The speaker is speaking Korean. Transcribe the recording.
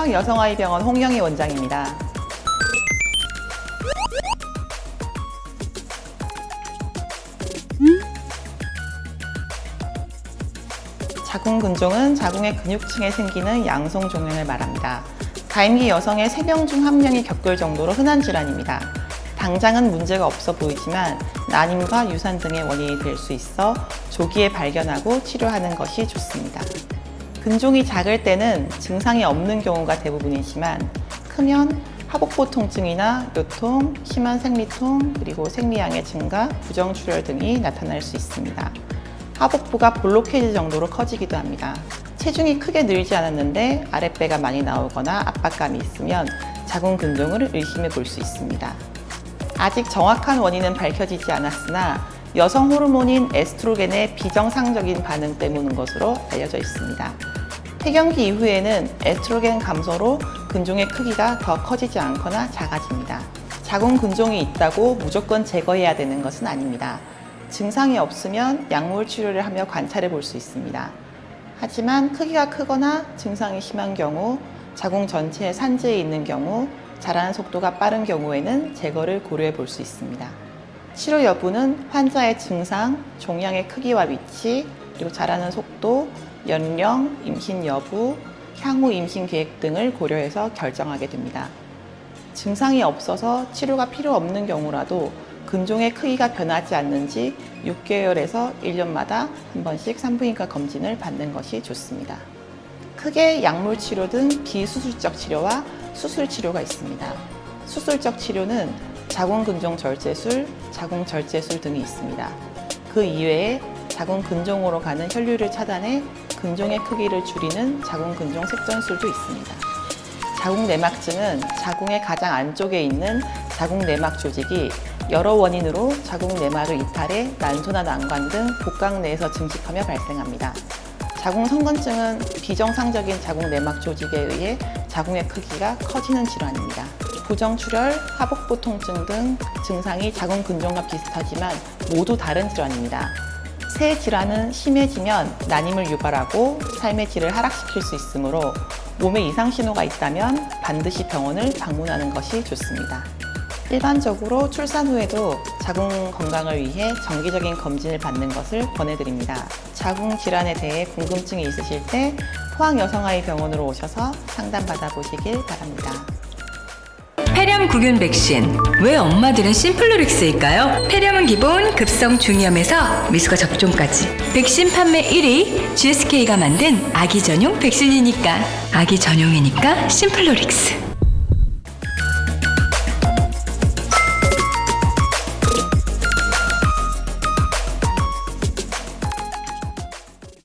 포항여성아이병원 홍영희 원장입니다. 자궁근종은 자궁의 근육층에 생기는 양성 종양을 말합니다. 가임기 여성의 3명 중 1명이 겪을 정도로 흔한 질환입니다. 당장은 문제가 없어 보이지만 난임과 유산 등의 원인이 될 수 있어 조기에 발견하고 치료하는 것이 좋습니다. 근종이 작을 때는 증상이 없는 경우가 대부분이지만 크면 하복부 통증이나 요통, 심한 생리통, 그리고 생리양의 증가, 부정출혈 등이 나타날 수 있습니다. 하복부가 볼록해질 정도로 커지기도 합니다. 체중이 크게 늘지 않았는데 아랫배가 많이 나오거나 압박감이 있으면 자궁근종을 의심해 볼 수 있습니다. 아직 정확한 원인은 밝혀지지 않았으나 여성 호르몬인 에스트로겐의 비정상적인 반응 때문인 것으로 알려져 있습니다. 폐경기 이후에는 에스트로겐 감소로 근종의 크기가 더 커지지 않거나 작아집니다. 자궁근종이 있다고 무조건 제거해야 되는 것은 아닙니다. 증상이 없으면 약물 치료를 하며 관찰해 볼 수 있습니다. 하지만 크기가 크거나 증상이 심한 경우, 자궁 전체에 산재에 있는 경우, 자라는 속도가 빠른 경우에는 제거를 고려해 볼 수 있습니다. 치료 여부는 환자의 증상, 종양의 크기와 위치, 그리고 자라는 속도, 연령, 임신 여부, 향후 임신 계획 등을 고려해서 결정하게 됩니다. 증상이 없어서 치료가 필요 없는 경우라도 근종의 크기가 변하지 않는지 6개월에서 1년마다 한 번씩 산부인과 검진을 받는 것이 좋습니다. 크게 약물 치료 등 비수술적 치료와 수술 치료가 있습니다. 수술적 치료는 자궁근종 절제술, 자궁절제술 등이 있습니다. 그 이외에 자궁근종으로 가는 혈류를 차단해 근종의 크기를 줄이는 자궁근종 색전술도 있습니다. 자궁내막증은 자궁의 가장 안쪽에 있는 자궁내막 조직이 여러 원인으로 자궁내막을 이탈해 난소나 난관 등 복강 내에서 증식하며 발생합니다. 자궁성건증은 비정상적인 자궁내막 조직에 의해 자궁의 크기가 커지는 질환입니다. 부정출혈, 하복부 통증 등 증상이 자궁근종과 비슷하지만 모두 다른 질환입니다. 새 질환은 심해지면 난임을 유발하고 삶의 질을 하락시킬 수 있으므로 몸에 이상 신호가 있다면 반드시 병원을 방문하는 것이 좋습니다. 일반적으로 출산 후에도 자궁 건강을 위해 정기적인 검진을 받는 것을 권해드립니다. 자궁 질환에 대해 궁금증이 있으실 때 포항여성아이병원으로 오셔서 상담받아 보시길 바랍니다. 폐렴구균 백신. 왜 엄마들은 심플로릭스일까요? 폐렴은 기본, 급성 중이염에서 미수가 접종까지. 백신 판매 1위, GSK가 만든 아기 전용 백신이니까. 아기 전용이니까 심플로릭스.